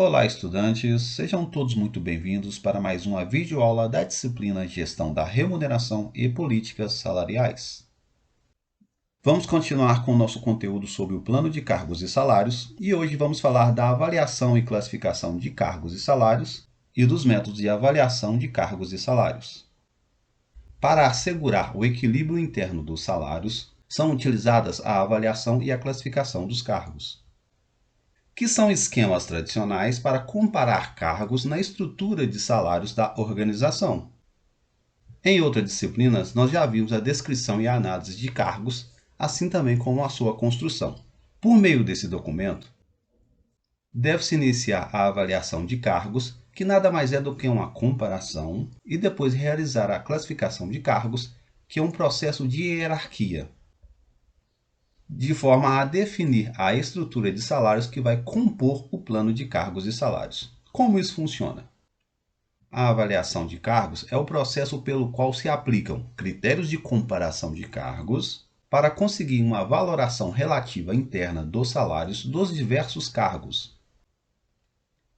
Olá, estudantes! Sejam todos muito bem-vindos para mais uma videoaula da disciplina Gestão da Remuneração e Políticas Salariais. Vamos continuar com o nosso conteúdo sobre o plano de cargos e salários e hoje vamos falar da avaliação e classificação de cargos e salários e dos métodos de avaliação de cargos e salários. Para assegurar o equilíbrio interno dos salários, são utilizadas a avaliação e a classificação dos cargos, que são esquemas tradicionais para comparar cargos na estrutura de salários da organização. Em outras disciplinas, nós já vimos a descrição e a análise de cargos, assim também como a sua construção. Por meio desse documento, deve-se iniciar a avaliação de cargos, que nada mais é do que uma comparação, e depois realizar a classificação de cargos, que é um processo de hierarquia, de forma a definir a estrutura de salários que vai compor o plano de cargos e salários. Como isso funciona? A avaliação de cargos é o processo pelo qual se aplicam critérios de comparação de cargos para conseguir uma valoração relativa interna dos salários dos diversos cargos.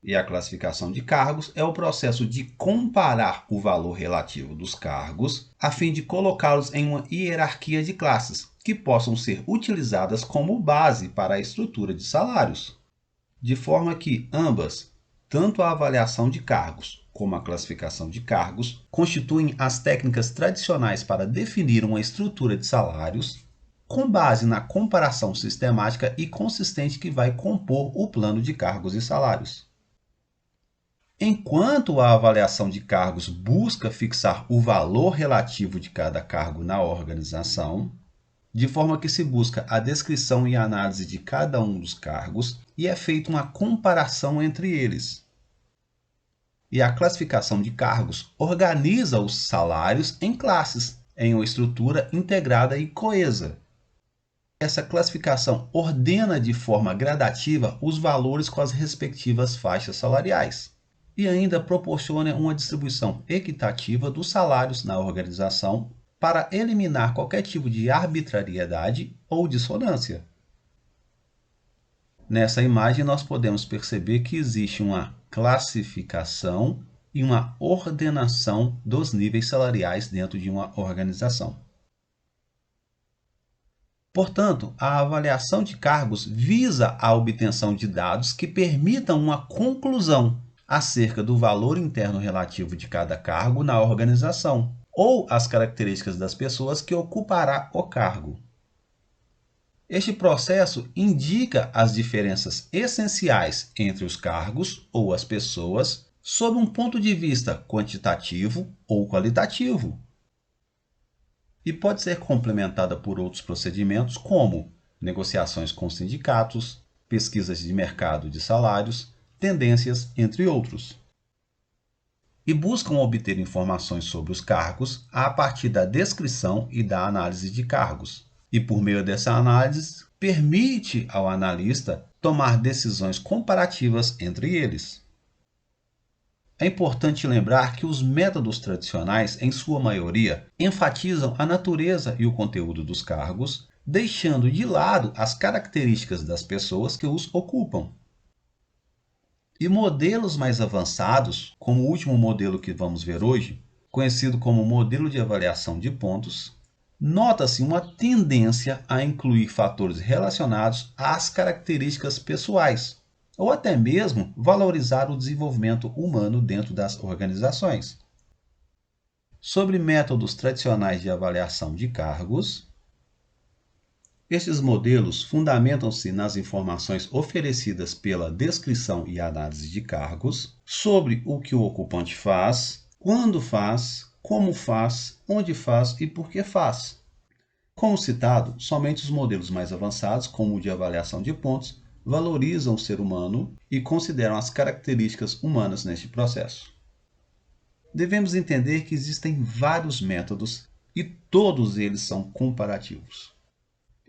E a classificação de cargos é o processo de comparar o valor relativo dos cargos a fim de colocá-los em uma hierarquia de classes que possam ser utilizadas como base para a estrutura de salários, de forma que ambas, tanto a avaliação de cargos como a classificação de cargos, constituem as técnicas tradicionais para definir uma estrutura de salários com base na comparação sistemática e consistente que vai compor o plano de cargos e salários. Enquanto a avaliação de cargos busca fixar o valor relativo de cada cargo na organização, de forma que se busca a descrição e análise de cada um dos cargos e é feita uma comparação entre eles. E a classificação de cargos organiza os salários em classes, em uma estrutura integrada e coesa. Essa classificação ordena de forma gradativa os valores com as respectivas faixas salariais e ainda proporciona uma distribuição equitativa dos salários na organização para eliminar qualquer tipo de arbitrariedade ou dissonância. Nessa imagem, nós podemos perceber que existe uma classificação e uma ordenação dos níveis salariais dentro de uma organização. Portanto, a avaliação de cargos visa a obtenção de dados que permitam uma conclusão acerca do valor interno relativo de cada cargo na organização, ou as características das pessoas que ocupará o cargo. Este processo indica as diferenças essenciais entre os cargos ou as pessoas sob um ponto de vista quantitativo ou qualitativo. E pode ser complementada por outros procedimentos como negociações com sindicatos, pesquisas de mercado de salários, tendências, entre outros. E buscam obter informações sobre os cargos a partir da descrição e da análise de cargos. E por meio dessa análise, permite ao analista tomar decisões comparativas entre eles. É importante lembrar que os métodos tradicionais, em sua maioria, enfatizam a natureza e o conteúdo dos cargos, deixando de lado as características das pessoas que os ocupam. E modelos mais avançados, como o último modelo que vamos ver hoje, conhecido como modelo de avaliação de pontos, nota-se uma tendência a incluir fatores relacionados às características pessoais, ou até mesmo valorizar o desenvolvimento humano dentro das organizações. Sobre métodos tradicionais de avaliação de cargos, estes modelos fundamentam-se nas informações oferecidas pela descrição e análise de cargos sobre o que o ocupante faz, quando faz, como faz, onde faz e por que faz. Como citado, somente os modelos mais avançados, como o de avaliação de pontos, valorizam o ser humano e consideram as características humanas neste processo. Devemos entender que existem vários métodos e todos eles são comparativos.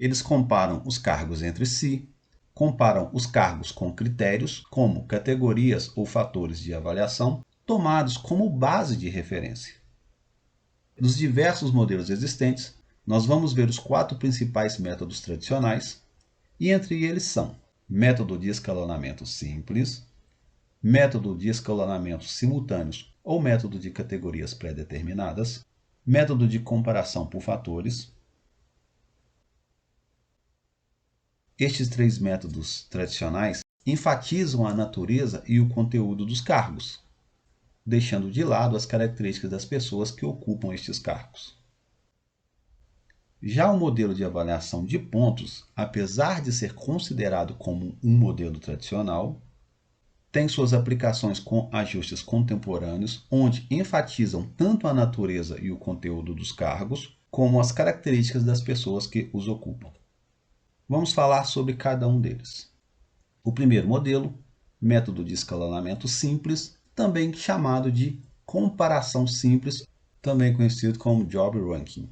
Eles comparam os cargos entre si, comparam os cargos com critérios, como categorias ou fatores de avaliação, tomados como base de referência. Dos diversos modelos existentes, nós vamos ver os 4 principais métodos tradicionais, e entre eles são método de escalonamento simples, método de escalonamento simultâneos ou método de categorias pré-determinadas, método de comparação por fatores. Estes três métodos tradicionais enfatizam a natureza e o conteúdo dos cargos, deixando de lado as características das pessoas que ocupam estes cargos. Já o modelo de avaliação de pontos, apesar de ser considerado como um modelo tradicional, tem suas aplicações com ajustes contemporâneos, onde enfatizam tanto a natureza e o conteúdo dos cargos, como as características das pessoas que os ocupam. Vamos falar sobre cada um deles. O primeiro modelo, método de escalonamento simples, também chamado de comparação simples, também conhecido como Job Ranking.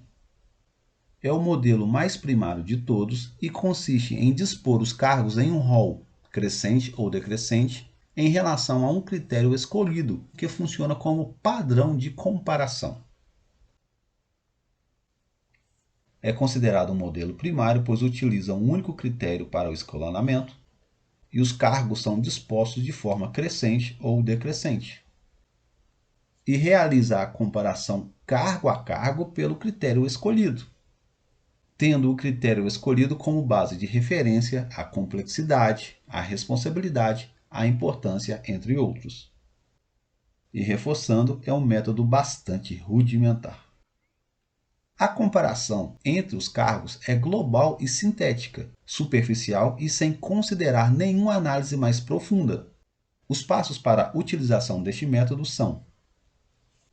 É o modelo mais primário de todos e consiste em dispor os cargos em um rol, crescente ou decrescente, em relação a um critério escolhido, que funciona como padrão de comparação. É considerado um modelo primário, pois utiliza um único critério para o escalonamento, e os cargos são dispostos de forma crescente ou decrescente. E realiza a comparação cargo a cargo pelo critério escolhido, tendo o critério escolhido como base de referência a complexidade, a responsabilidade, a importância, entre outros. E reforçando, é um método bastante rudimentar. A comparação entre os cargos é global e sintética, superficial e sem considerar nenhuma análise mais profunda. Os passos para a utilização deste método são: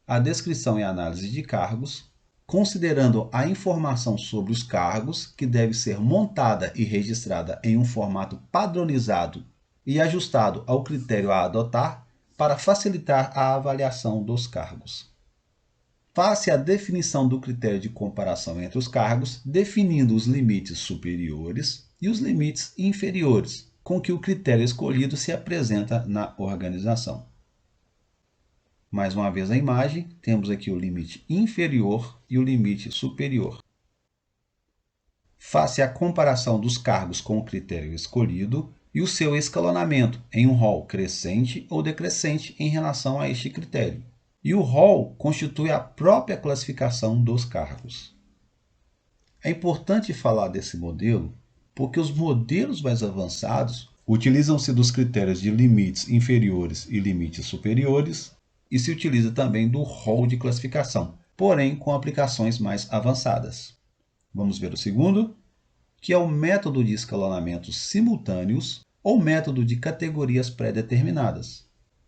a descrição e análise de cargos, considerando a informação sobre os cargos, que deve ser montada e registrada em um formato padronizado e ajustado ao critério a adotar para facilitar a avaliação dos cargos. Face à definição do critério de comparação entre os cargos, definindo os limites superiores e os limites inferiores, com que o critério escolhido se apresenta na organização. Mais uma vez a imagem, temos aqui o limite inferior e o limite superior. Face à comparação dos cargos com o critério escolhido e o seu escalonamento em um rol crescente ou decrescente em relação a este critério. E o rol constitui a própria classificação dos cargos. É importante falar desse modelo porque os modelos mais avançados utilizam-se dos critérios de limites inferiores e limites superiores e se utiliza também do rol de classificação, porém com aplicações mais avançadas. Vamos ver o segundo, que é o método de escalonamento simultâneos ou método de categorias pré-determinadas,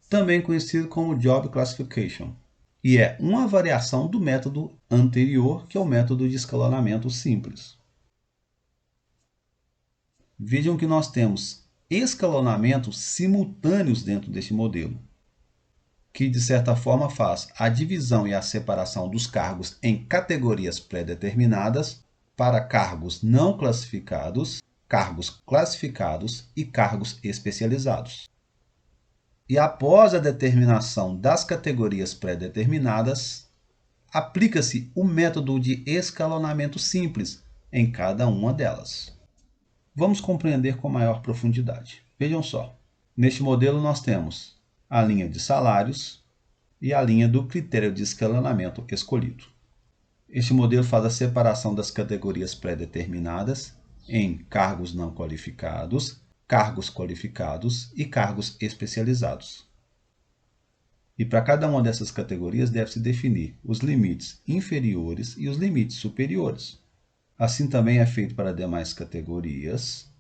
também conhecido como Job Classification, e é uma variação do método anterior, que é o método de escalonamento simples. Vejam que nós temos escalonamentos simultâneos dentro deste modelo, que de certa forma faz a divisão e a separação dos cargos em categorias pré-determinadas para cargos não classificados, cargos classificados e cargos especializados. E após a determinação das categorias pré-determinadas, aplica-se o método de escalonamento simples em cada uma delas. Vamos compreender com maior profundidade. Vejam só, neste modelo nós temos a linha de salários e a linha do critério de escalonamento escolhido. Este modelo faz a separação das categorias pré-determinadas em cargos não qualificados, cargos qualificados e cargos especializados. E para cada uma dessas categorias deve-se definir os limites inferiores e os limites superiores. Assim também é feito para demais categorias,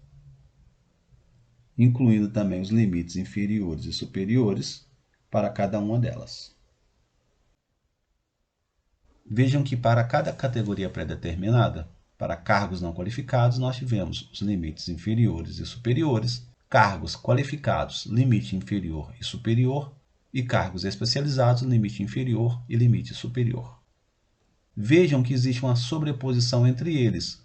incluindo também os limites inferiores e superiores para cada uma delas. Vejam que para cada categoria pré-determinada, para cargos não qualificados, nós tivemos os limites inferiores e superiores, cargos qualificados, limite inferior e superior, e cargos especializados, limite inferior e limite superior. Vejam que existe uma sobreposição entre eles.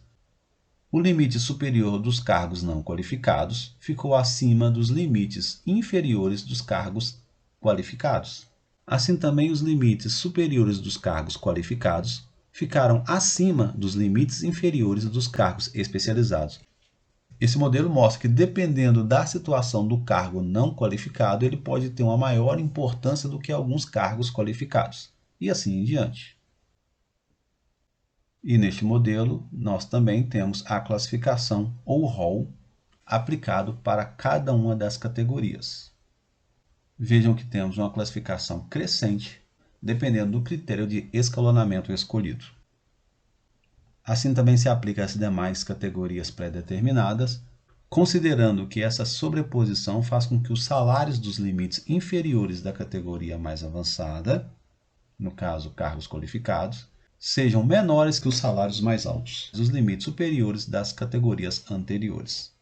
O limite superior dos cargos não qualificados ficou acima dos limites inferiores dos cargos qualificados. Assim também os limites superiores dos cargos qualificados ficaram acima dos limites inferiores dos cargos especializados. Esse modelo mostra que, dependendo da situação do cargo não qualificado, ele pode ter uma maior importância do que alguns cargos qualificados, e assim em diante. E neste modelo, nós também temos a classificação ou rol aplicado para cada uma das categorias. Vejam que temos uma classificação crescente, dependendo do critério de escalonamento escolhido. Assim também se aplica às demais categorias pré-determinadas, considerando que essa sobreposição faz com que os salários dos limites inferiores da categoria mais avançada, no caso cargos qualificados, sejam menores que os salários mais altos, dos limites superiores das categorias anteriores.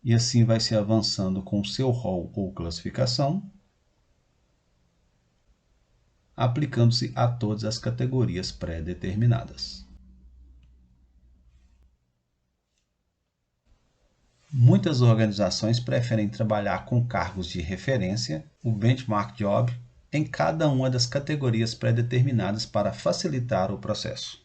E assim vai se avançando com o seu rol ou classificação, aplicando-se a todas as categorias pré-determinadas. Muitas organizações preferem trabalhar com cargos de referência, o benchmark job, em cada uma das categorias pré-determinadas para facilitar o processo.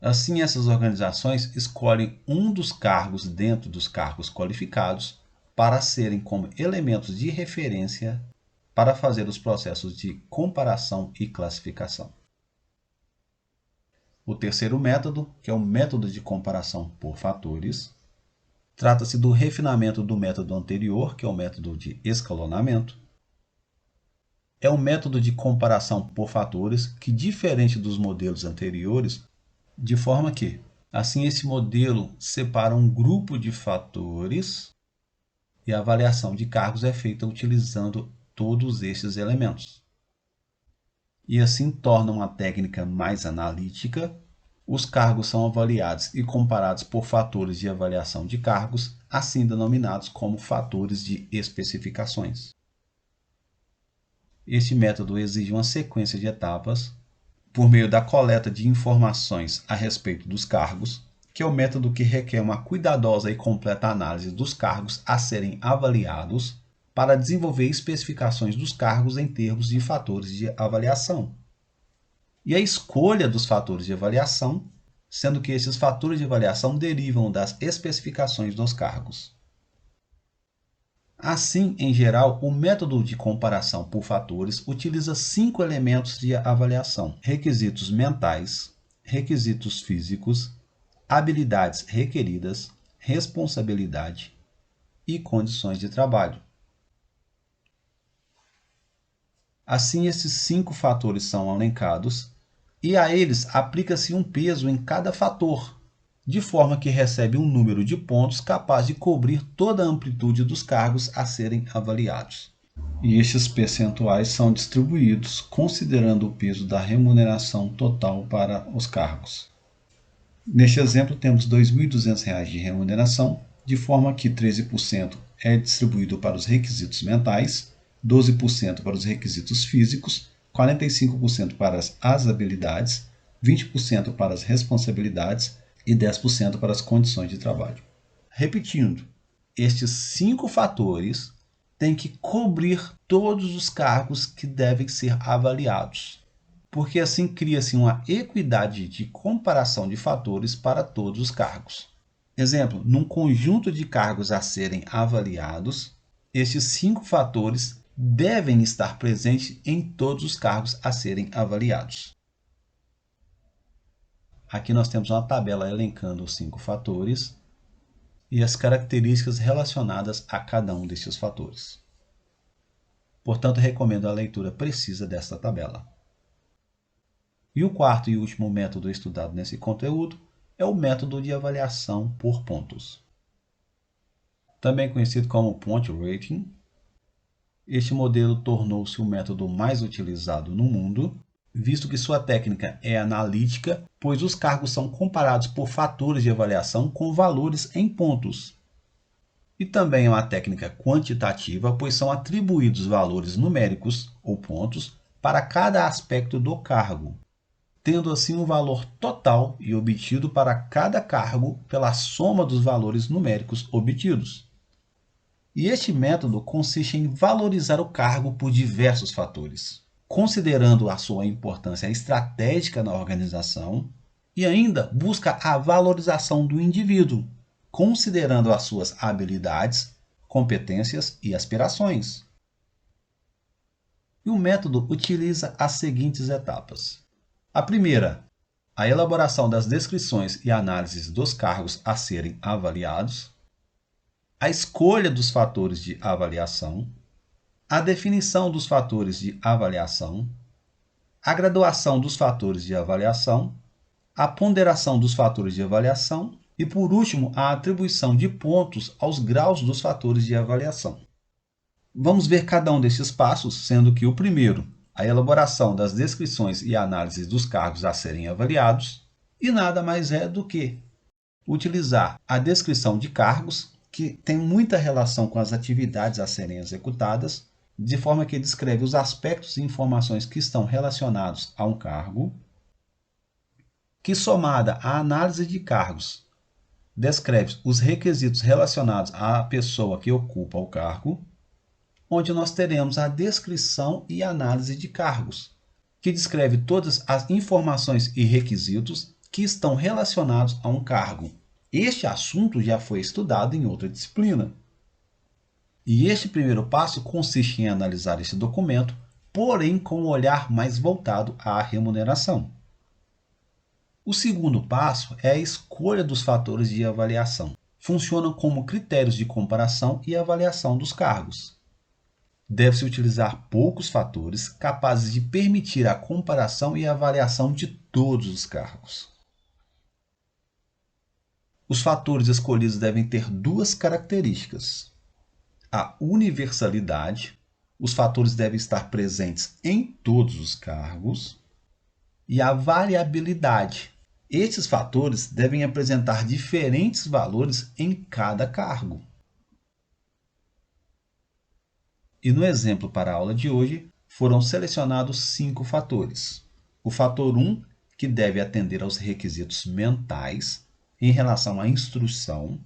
Assim, essas organizações escolhem um dos cargos dentro dos cargos qualificados para serem como elementos de referência para fazer os processos de comparação e classificação. O terceiro método, que é o método de comparação por fatores, trata-se do refinamento do método anterior, que é o método de escalonamento. É um método de comparação por fatores que, diferente dos modelos anteriores, de forma que, assim, esse modelo separa um grupo de fatores e a avaliação de cargos é feita utilizando todos esses elementos. E assim torna uma técnica mais analítica. Os cargos são avaliados e comparados por fatores de avaliação de cargos, assim denominados como fatores de especificações. Este método exige uma sequência de etapas por meio da coleta de informações a respeito dos cargos, que é o método que requer uma cuidadosa e completa análise dos cargos a serem avaliados para desenvolver especificações dos cargos em termos de fatores de avaliação. E a escolha dos fatores de avaliação, sendo que esses fatores de avaliação derivam das especificações dos cargos. Assim, em geral, o método de comparação por fatores utiliza 5 elementos de avaliação: requisitos mentais, requisitos físicos, habilidades requeridas, responsabilidade e condições de trabalho. Assim, esses 5 fatores são elencados e a eles aplica-se um peso em cada fator, de forma que recebe um número de pontos capaz de cobrir toda a amplitude dos cargos a serem avaliados. E estes percentuais são distribuídos considerando o peso da remuneração total para os cargos. Neste exemplo, temos R$ 2.200 de remuneração, de forma que 13% é distribuído para os requisitos mentais, 12% para os requisitos físicos, 45% para as habilidades, 20% para as responsabilidades e 10% para as condições de trabalho. Repetindo, estes 5 fatores têm que cobrir todos os cargos que devem ser avaliados, porque assim cria-se uma equidade de comparação de fatores para todos os cargos. Exemplo, num conjunto de cargos a serem avaliados, estes 5 fatores devem estar presentes em todos os cargos a serem avaliados. Aqui nós temos uma tabela elencando os 5 fatores e as características relacionadas a cada um destes fatores. Portanto, recomendo a leitura precisa desta tabela. E o quarto e último método estudado nesse conteúdo é o método de avaliação por pontos, também conhecido como Point Rating. Este modelo tornou-se o método mais utilizado no mundo, visto que sua técnica é analítica, pois os cargos são comparados por fatores de avaliação com valores em pontos. E também é uma técnica quantitativa, pois são atribuídos valores numéricos ou pontos para cada aspecto do cargo, tendo assim um valor total e obtido para cada cargo pela soma dos valores numéricos obtidos. E este método consiste em valorizar o cargo por diversos fatores, considerando a sua importância estratégica na organização, e ainda busca a valorização do indivíduo, considerando as suas habilidades, competências e aspirações. E o método utiliza as seguintes etapas. A primeira, a elaboração das descrições e análises dos cargos a serem avaliados, a escolha dos fatores de avaliação, a definição dos fatores de avaliação, a graduação dos fatores de avaliação, a ponderação dos fatores de avaliação e, por último, a atribuição de pontos aos graus dos fatores de avaliação. Vamos ver cada um desses passos, sendo que o primeiro, a elaboração das descrições e análises dos cargos a serem avaliados, e nada mais é do que utilizar a descrição de cargos, que tem muita relação com as atividades a serem executadas, de forma que descreve os aspectos e informações que estão relacionados a um cargo, que somada à análise de cargos, descreve os requisitos relacionados à pessoa que ocupa o cargo, onde nós teremos a descrição e análise de cargos, que descreve todas as informações e requisitos que estão relacionados a um cargo. Este assunto já foi estudado em outra disciplina. E este primeiro passo consiste em analisar este documento, porém com um olhar mais voltado à remuneração. O segundo passo é a escolha dos fatores de avaliação. Funcionam como critérios de comparação e avaliação dos cargos. Deve-se utilizar poucos fatores capazes de permitir a comparação e avaliação de todos os cargos. Os fatores escolhidos devem ter duas características: a universalidade, os fatores devem estar presentes em todos os cargos, e a variabilidade. Estes fatores devem apresentar diferentes valores em cada cargo. E no exemplo para a aula de hoje, foram selecionados 5 fatores. O fator 1, que deve atender aos requisitos mentais em relação à instrução.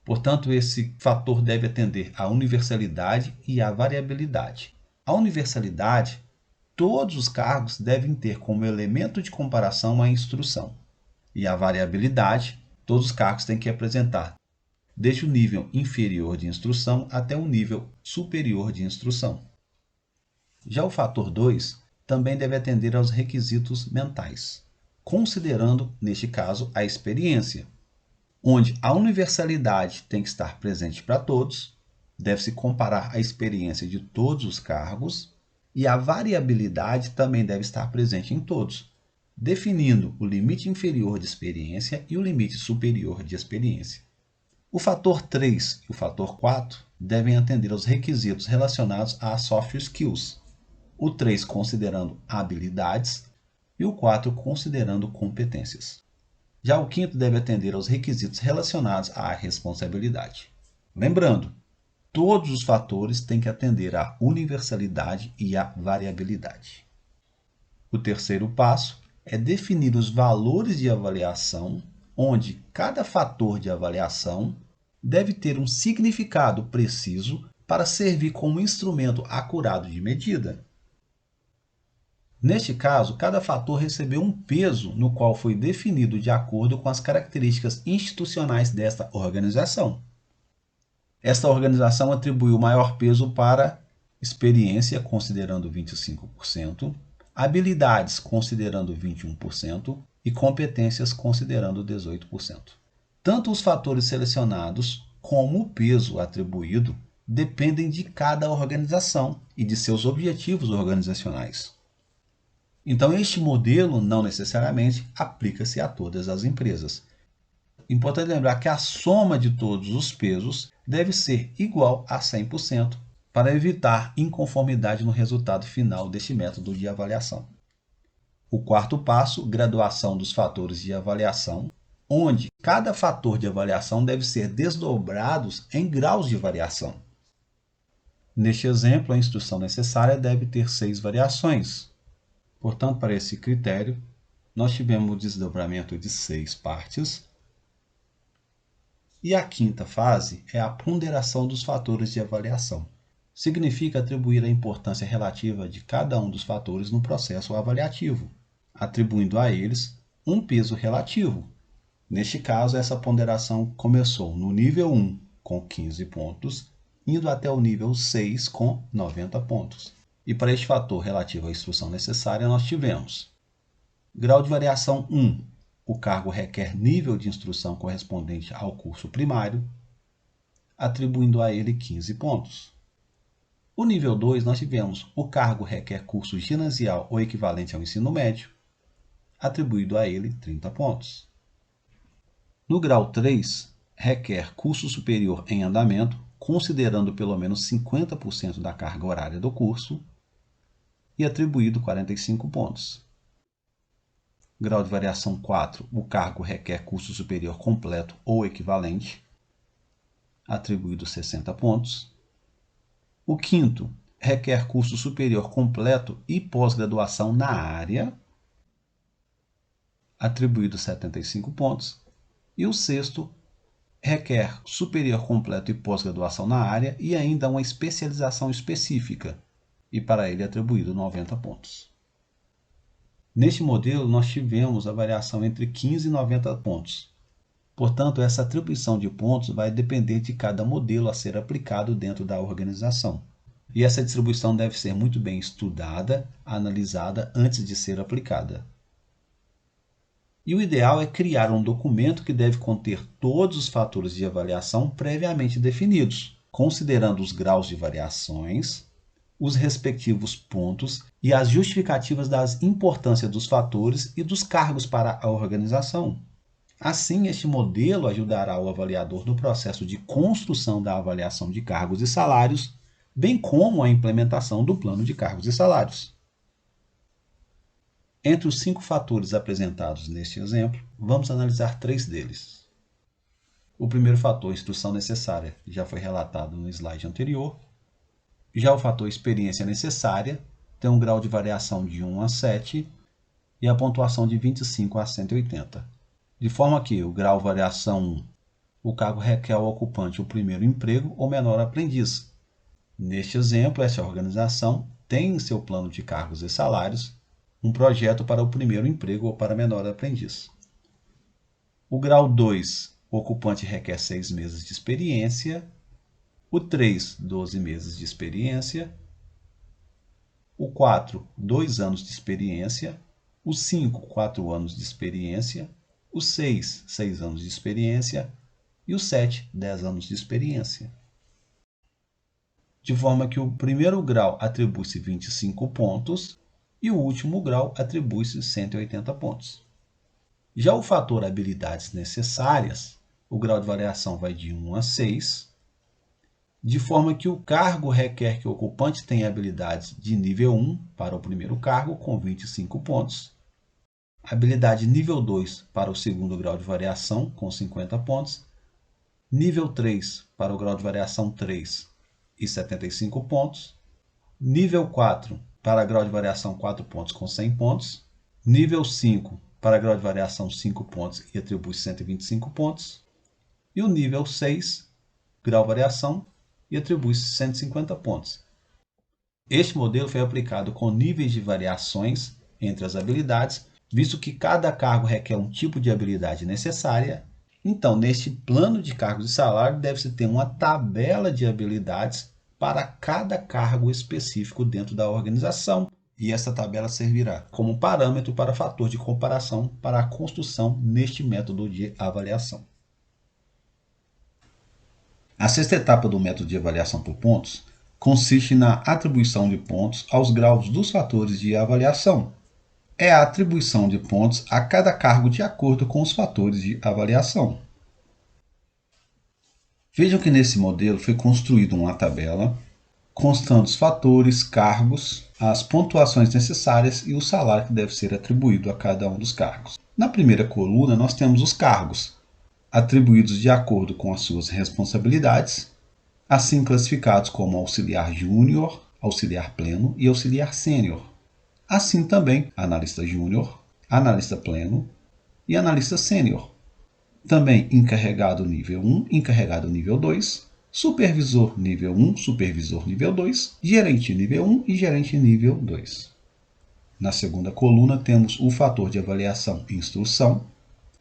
Portanto, esse fator deve atender à universalidade e à variabilidade. A universalidade, todos os cargos devem ter como elemento de comparação a instrução. E a variabilidade, todos os cargos têm que apresentar desde o nível inferior de instrução até o nível superior de instrução. Já o fator 2 também deve atender aos requisitos mentais, considerando, neste caso, a experiência, onde a universalidade tem que estar presente para todos, deve-se comparar a experiência de todos os cargos, e a variabilidade também deve estar presente em todos, definindo o limite inferior de experiência e o limite superior de experiência. O fator 3 e o fator 4 devem atender aos requisitos relacionados às soft skills, o 3 considerando habilidades e o 4 considerando competências. Já o quinto deve atender aos requisitos relacionados à responsabilidade. Lembrando, todos os fatores têm que atender à universalidade e à variabilidade. O terceiro passo é definir os valores de avaliação, onde cada fator de avaliação deve ter um significado preciso para servir como instrumento acurado de medida. Neste caso, cada fator recebeu um peso no qual foi definido de acordo com as características institucionais desta organização. Esta organização atribuiu maior peso para experiência, considerando 25%, habilidades, considerando 21%, e competências, considerando 18%. Tanto os fatores selecionados como o peso atribuído dependem de cada organização e de seus objetivos organizacionais. Então, este modelo não necessariamente aplica-se a todas as empresas. Importante lembrar que a soma de todos os pesos deve ser igual a 100% para evitar inconformidade no resultado final deste método de avaliação. O quarto passo, graduação dos fatores de avaliação, onde cada fator de avaliação deve ser desdobrado em graus de variação. Neste exemplo, a instrução necessária deve ter 6 variações. Portanto, para esse critério, nós tivemos o desdobramento de 6 partes. E a quinta fase é a ponderação dos fatores de avaliação. Significa atribuir a importância relativa de cada um dos fatores no processo avaliativo, atribuindo a eles um peso relativo, Neste caso, essa ponderação começou no nível 1 com 15 pontos, indo até o nível 6 com 90 pontos. E para este fator relativo à instrução necessária, nós tivemos grau de variação 1. O cargo requer nível de instrução correspondente ao curso primário, atribuindo a ele 15 pontos. O nível 2, nós tivemos o cargo requer curso ginasial ou equivalente ao ensino médio, atribuído a ele 30 pontos. No grau 3, requer curso superior em andamento, considerando pelo menos 50% da carga horária do curso, e atribuído 45 pontos. Grau de variação 4, o cargo requer curso superior completo ou equivalente, atribuído 60 pontos. O quinto, requer curso superior completo e pós-graduação na área, atribuído 75 pontos. E o sexto, requer superior completo e pós-graduação na área e ainda uma especialização específica, e para ele atribuído 90 pontos. Neste modelo, nós tivemos a variação entre 15 e 90 pontos. Portanto, essa atribuição de pontos vai depender de cada modelo a ser aplicado dentro da organização. E essa distribuição deve ser muito bem estudada, analisada antes de ser aplicada. E o ideal é criar um documento que deve conter todos os fatores de avaliação previamente definidos, considerando os graus de variações, os respectivos pontos e as justificativas das importâncias dos fatores e dos cargos para a organização. Assim, este modelo ajudará o avaliador no processo de construção da avaliação de cargos e salários, bem como a implementação do plano de cargos e salários. Entre os 5 fatores apresentados neste exemplo, vamos analisar 3 deles. O primeiro fator, instrução necessária, já foi relatado no slide anterior. Já o fator experiência necessária tem um grau de variação de 1 a 7 e a pontuação de 25 a 180. De forma que o grau variação 1, o cargo requer ao ocupante o primeiro emprego ou menor aprendiz. Neste exemplo, essa organização tem em seu plano de cargos e salários um projeto para o primeiro emprego ou para menor aprendiz. O grau 2, o ocupante requer 6 meses de experiência. O 3, 12 meses de experiência. O 4, 2 anos de experiência. O 5, 4 anos de experiência. O 6, 6 anos de experiência. E o 7, 10 anos de experiência. De forma que o primeiro grau atribui-se 25 pontos e o último grau atribui-se 180 pontos. Já o fator habilidades necessárias, o grau de variação vai de 1 a 6, de forma que o cargo requer que o ocupante tenha habilidades de nível 1 para o primeiro cargo, com 25 pontos, habilidade nível 2 para o segundo grau de variação, com 50 pontos, nível 3 para o grau de variação 3 e 75 pontos, nível 4 para grau de variação 4 pontos com 100 pontos, nível 5 para grau de variação 5 pontos e atribui 125 pontos, e o nível 6, grau de variação, e atribui 150 pontos. Este modelo foi aplicado com níveis de variações entre as habilidades, visto que cada cargo requer um tipo de habilidade necessária. Então, neste plano de cargos e salário, deve-se ter uma tabela de habilidades para cada cargo específico dentro da organização, e essa tabela servirá como parâmetro para fator de comparação para a construção neste método de avaliação. A sexta etapa do método de avaliação por pontos consiste na atribuição de pontos aos graus dos fatores de avaliação. É a atribuição de pontos a cada cargo de acordo com os fatores de avaliação. Vejam que nesse modelo foi construída uma tabela constando os fatores, cargos, as pontuações necessárias e o salário que deve ser atribuído a cada um dos cargos. Na primeira coluna, nós temos os cargos, atribuídos de acordo com as suas responsabilidades, assim classificados como auxiliar júnior, auxiliar pleno e auxiliar sênior. Assim também analista júnior, analista pleno e analista sênior. Também encarregado nível 1, encarregado nível 2, supervisor nível 1, supervisor nível 2, gerente nível 1 e gerente nível 2. Na segunda coluna temos o fator de avaliação instrução,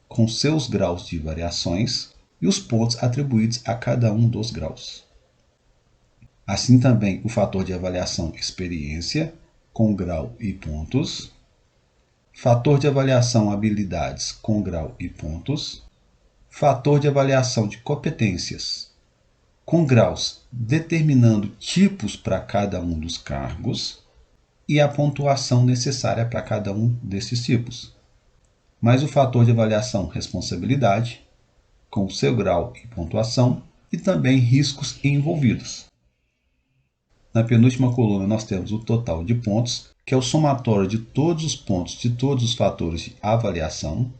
com seus graus de variações e os pontos atribuídos a cada um dos graus. Assim também o fator de avaliação experiência, com grau e pontos, fator de avaliação habilidades, com grau e pontos, fator de avaliação de competências, com graus determinando tipos para cada um dos cargos e a pontuação necessária para cada um desses tipos, mais o fator de avaliação responsabilidade, com seu grau e pontuação, e também riscos envolvidos. Na penúltima coluna nós temos o total de pontos, que é o somatório de todos os pontos de todos os fatores de avaliação,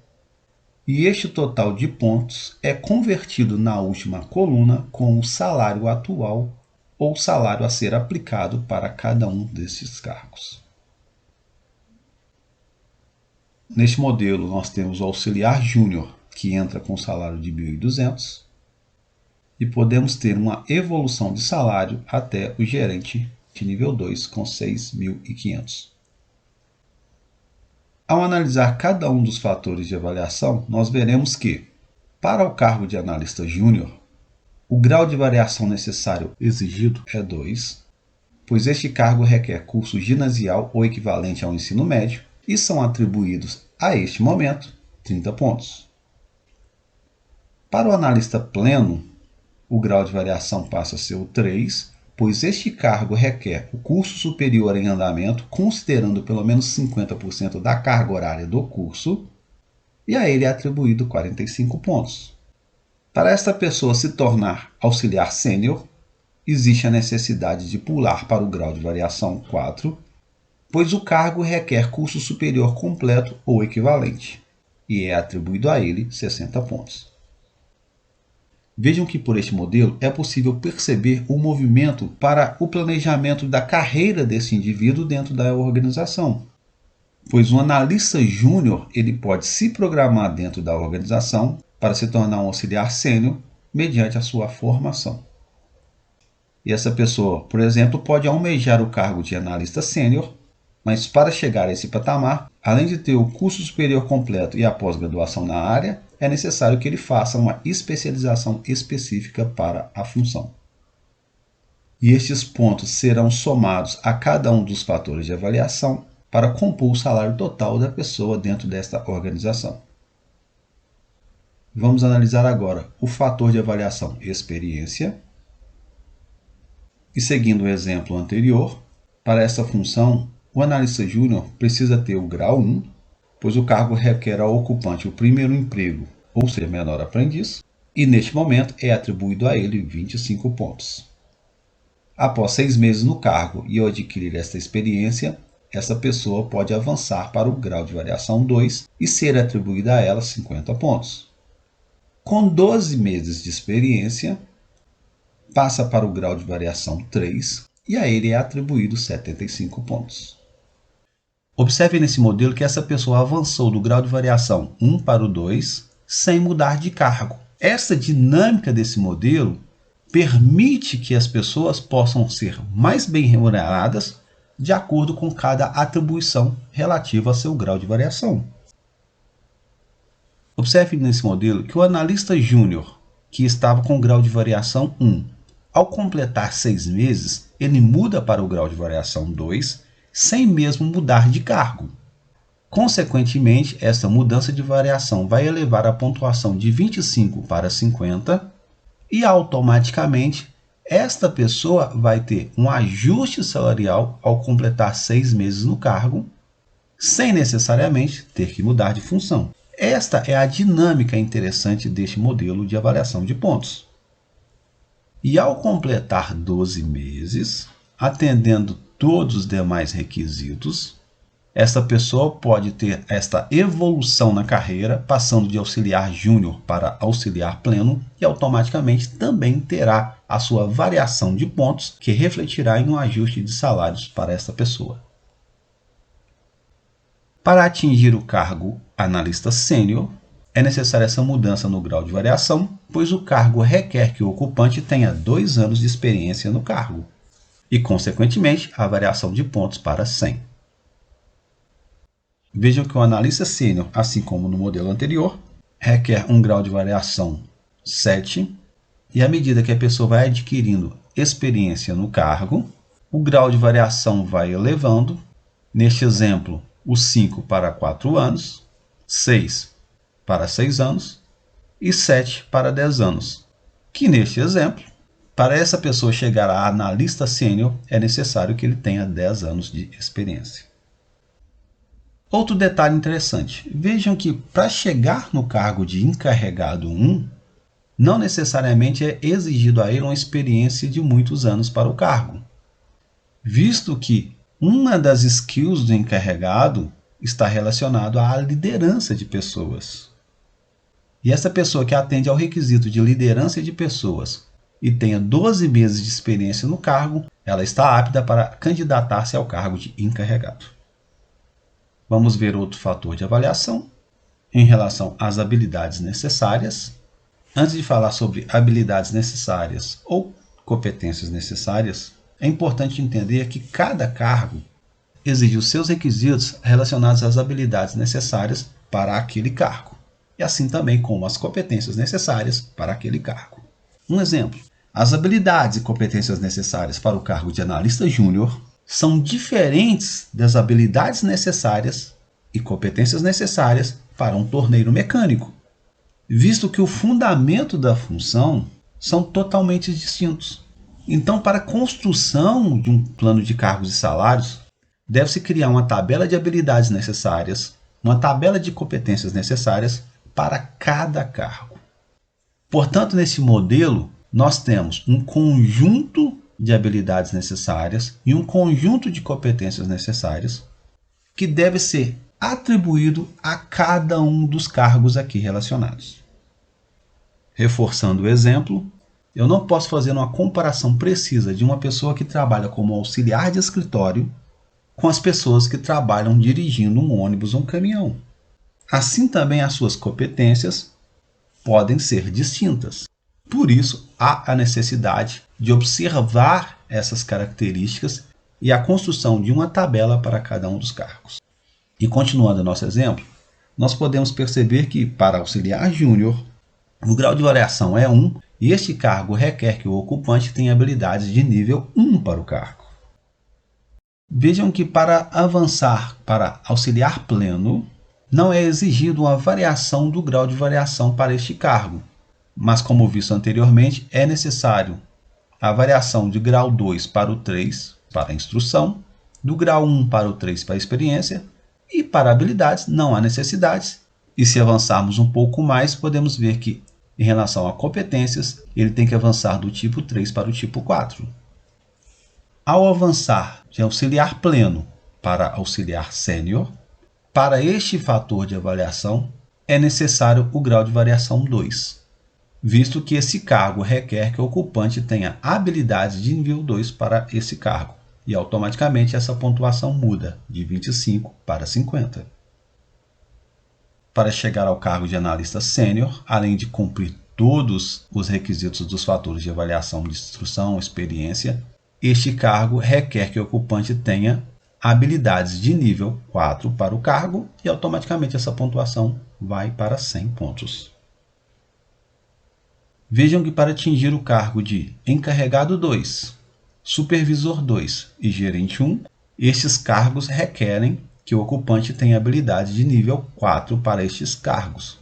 e este total de pontos é convertido na última coluna com o salário atual ou salário a ser aplicado para cada um desses cargos. Neste modelo nós temos o auxiliar júnior, que entra com salário de 1.200, e podemos ter uma evolução de salário até o gerente de nível 2 com 6.500. Ao analisar cada um dos fatores de avaliação, nós veremos que, para o cargo de analista júnior, o grau de variação necessário exigido é 2, pois este cargo requer curso ginasial ou equivalente ao ensino médio e são atribuídos, a este momento, 30 pontos. Para o analista pleno, o grau de variação passa a ser o 3, pois este cargo requer o curso superior em andamento, considerando pelo menos 50% da carga horária do curso, e a ele é atribuído 45 pontos. Para esta pessoa se tornar auxiliar sênior, existe a necessidade de pular para o grau de variação 4, pois o cargo requer curso superior completo ou equivalente, e é atribuído a ele 60 pontos. Vejam que por este modelo é possível perceber o movimento para o planejamento da carreira desse indivíduo dentro da organização, pois um analista júnior ele pode se programar dentro da organização para se tornar um auxiliar sênior mediante a sua formação. E essa pessoa, por exemplo, pode almejar o cargo de analista sênior, mas para chegar a esse patamar, além de ter o curso superior completo e a pós-graduação na área, é necessário que ele faça uma especialização específica para a função. E estes pontos serão somados a cada um dos fatores de avaliação para compor o salário total da pessoa dentro desta organização. Vamos analisar agora o fator de avaliação experiência. E seguindo o exemplo anterior, para essa função, o analista júnior precisa ter o grau 1, pois o cargo requer ao ocupante o primeiro emprego, ou seja, menor aprendiz, e neste momento é atribuído a ele 25 pontos. Após 6 meses no cargo e ao adquirir esta experiência, essa pessoa pode avançar para o grau de variação 2 e ser atribuída a ela 50 pontos. Com 12 meses de experiência, passa para o grau de variação 3 e a ele é atribuído 75 pontos. Observe nesse modelo que essa pessoa avançou do grau de variação 1 para o 2 sem mudar de cargo. Essa dinâmica desse modelo permite que as pessoas possam ser mais bem remuneradas de acordo com cada atribuição relativa a seu grau de variação. Observe nesse modelo que o analista júnior, que estava com grau de variação 1, ao completar 6 meses, ele muda para o grau de variação 2, sem mesmo mudar de cargo. Consequentemente, essa mudança de variação vai elevar a pontuação de 25 para 50 e automaticamente esta pessoa vai ter um ajuste salarial ao completar 6 meses no cargo, sem necessariamente ter que mudar de função. Esta é a dinâmica interessante deste modelo de avaliação de pontos. E ao completar 12 meses, atendendo todos os demais requisitos, esta pessoa pode ter esta evolução na carreira, passando de auxiliar júnior para auxiliar pleno, e automaticamente também terá a sua variação de pontos, que refletirá em um ajuste de salários para esta pessoa. Para atingir o cargo analista sênior, é necessária essa mudança no grau de variação, pois o cargo requer que o ocupante tenha 2 anos de experiência no cargo e, consequentemente, a variação de pontos para 100. Vejam que o analista sênior, assim como no modelo anterior, requer um grau de variação 7, e à medida que a pessoa vai adquirindo experiência no cargo, o grau de variação vai elevando. Neste exemplo, o 5 para 4 anos, 6 para 6 anos e 7 para 10 anos. Que neste exemplo, para essa pessoa chegar a analista sênior, é necessário que ele tenha 10 anos de experiência. Outro detalhe interessante, vejam que para chegar no cargo de encarregado 1, não necessariamente é exigido a ele uma experiência de muitos anos para o cargo, visto que uma das skills do encarregado está relacionado à liderança de pessoas. E essa pessoa que atende ao requisito de liderança de pessoas e tenha 12 meses de experiência no cargo, ela está apta para candidatar-se ao cargo de encarregado. Vamos ver outro fator de avaliação em relação às habilidades necessárias. Antes de falar sobre habilidades necessárias ou competências necessárias, é importante entender que cada cargo exige os seus requisitos relacionados às habilidades necessárias para aquele cargo, e assim também como as competências necessárias para aquele cargo. Um exemplo, as habilidades e competências necessárias para o cargo de analista júnior são diferentes das habilidades necessárias e competências necessárias para um torneiro mecânico, visto que o fundamento da função são totalmente distintos. Então, para a construção de um plano de cargos e salários, deve-se criar uma tabela de habilidades necessárias, uma tabela de competências necessárias para cada cargo. Portanto, nesse modelo, nós temos um conjunto de habilidades necessárias e um conjunto de competências necessárias que deve ser atribuído a cada um dos cargos aqui relacionados. Reforçando o exemplo, eu não posso fazer uma comparação precisa de uma pessoa que trabalha como auxiliar de escritório com as pessoas que trabalham dirigindo um ônibus ou um caminhão. Assim também as suas competências podem ser distintas. Por isso, há a necessidade de observar essas características e a construção de uma tabela para cada um dos cargos. E continuando nosso exemplo, nós podemos perceber que para auxiliar júnior, o grau de variação é 1 e este cargo requer que o ocupante tenha habilidades de nível 1 para o cargo. Vejam que para avançar para auxiliar pleno, não é exigido uma variação do grau de variação para este cargo, mas como visto anteriormente, é necessário a variação de grau 2 para o 3 para a instrução, do grau 1 para o 3 para a experiência, e para habilidades não há necessidades. E se avançarmos um pouco mais, podemos ver que, em relação a competências, ele tem que avançar do tipo 3 para o tipo 4. Ao avançar de auxiliar pleno para auxiliar sênior, para este fator de avaliação, é necessário o grau de variação 2, visto que esse cargo requer que o ocupante tenha habilidades de nível 2 para esse cargo, e automaticamente essa pontuação muda de 25 para 50. Para chegar ao cargo de analista sênior, além de cumprir todos os requisitos dos fatores de avaliação de instrução, experiência, este cargo requer que o ocupante tenha habilidades de nível 4 para o cargo e automaticamente essa pontuação vai para 100 pontos. Vejam que para atingir o cargo de encarregado 2, supervisor 2 e gerente 1, estes cargos requerem que o ocupante tenha habilidade de nível 4 para estes cargos.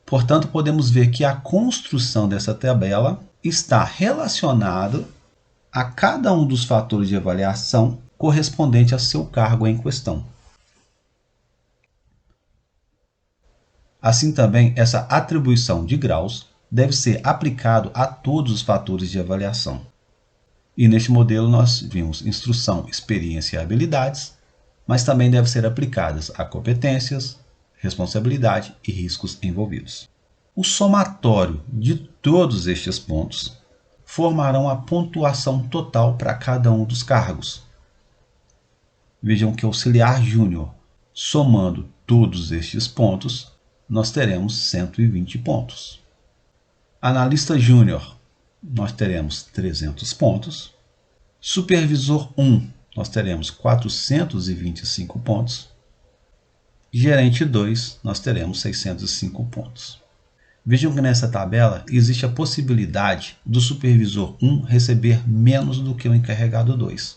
Portanto, podemos ver que a construção dessa tabela está relacionada a cada um dos fatores de avaliação correspondente ao seu cargo em questão. Assim também, essa atribuição de graus deve ser aplicado a todos os fatores de avaliação. E neste modelo nós vimos instrução, experiência e habilidades, mas também devem ser aplicadas a competências, responsabilidade e riscos envolvidos. O somatório de todos estes pontos formarão a pontuação total para cada um dos cargos. Vejam que auxiliar júnior, somando todos estes pontos, nós teremos 120 pontos. Analista júnior, nós teremos 300 pontos. Supervisor 1, nós teremos 425 pontos. Gerente 2, nós teremos 605 pontos. Vejam que nessa tabela existe a possibilidade do supervisor 1 receber menos do que o encarregado 2.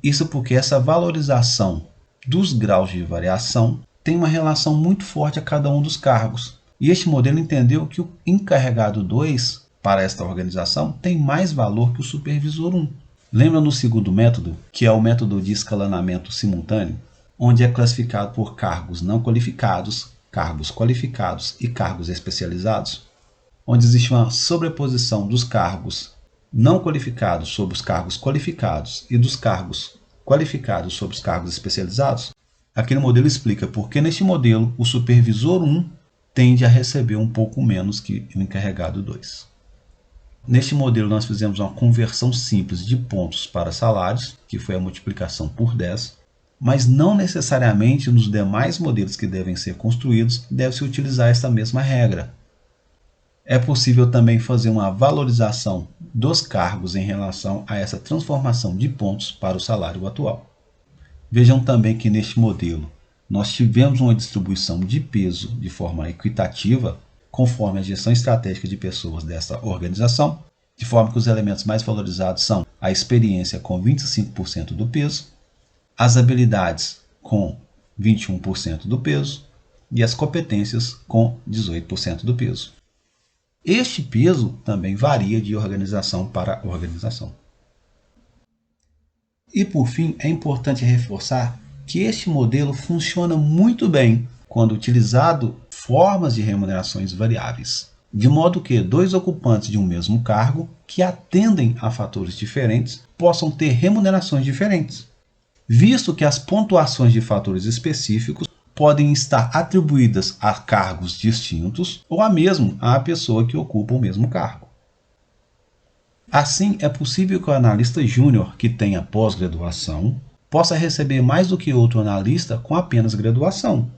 Isso porque essa valorização dos graus de variação tem uma relação muito forte a cada um dos cargos. E este modelo entendeu que o encarregado 2, para esta organização, tem mais valor que o supervisor 1. Lembra no segundo método, que é o método de escalonamento simultâneo, onde é classificado por cargos não qualificados, cargos qualificados e cargos especializados, onde existe uma sobreposição dos cargos não qualificados sobre os cargos qualificados e dos cargos qualificados sobre os cargos especializados? Aquele modelo explica por que neste modelo o supervisor 1 tende a receber um pouco menos que o encarregado 2. Neste modelo nós fizemos uma conversão simples de pontos para salários, que foi a multiplicação por 10, mas não necessariamente nos demais modelos que devem ser construídos deve-se utilizar esta mesma regra. É possível também fazer uma valorização dos cargos em relação a essa transformação de pontos para o salário atual. Vejam também que neste modelo nós tivemos uma distribuição de peso de forma equitativa conforme a gestão estratégica de pessoas desta organização, de forma que os elementos mais valorizados são a experiência com 25% do peso, as habilidades com 21% do peso e as competências com 18% do peso. Este peso também varia de organização para organização. E por fim, é importante reforçar que este modelo funciona muito bem quando utilizado formas de remunerações variáveis, de modo que dois ocupantes de um mesmo cargo que atendem a fatores diferentes possam ter remunerações diferentes, visto que as pontuações de fatores específicos podem estar atribuídas a cargos distintos ou a mesmo à pessoa que ocupa o mesmo cargo. Assim, é possível que o analista júnior que tenha pós-graduação possa receber mais do que outro analista com apenas graduação,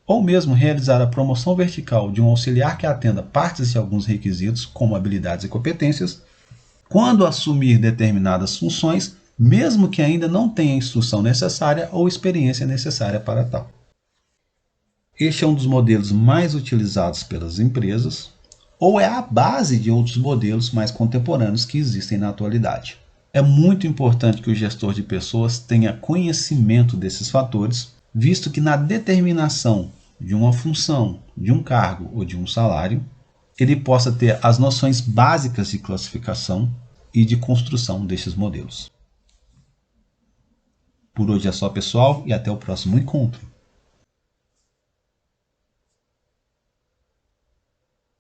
ou mesmo realizar a promoção vertical de um auxiliar que atenda partes de alguns requisitos, como habilidades e competências, quando assumir determinadas funções, mesmo que ainda não tenha a instrução necessária ou experiência necessária para tal. Este é um dos modelos mais utilizados pelas empresas, ou é a base de outros modelos mais contemporâneos que existem na atualidade. É muito importante que o gestor de pessoas tenha conhecimento desses fatores, visto que na determinação de uma função, de um cargo ou de um salário, ele possa ter as noções básicas de classificação e de construção destes modelos. Por hoje é só, pessoal, e até o próximo encontro.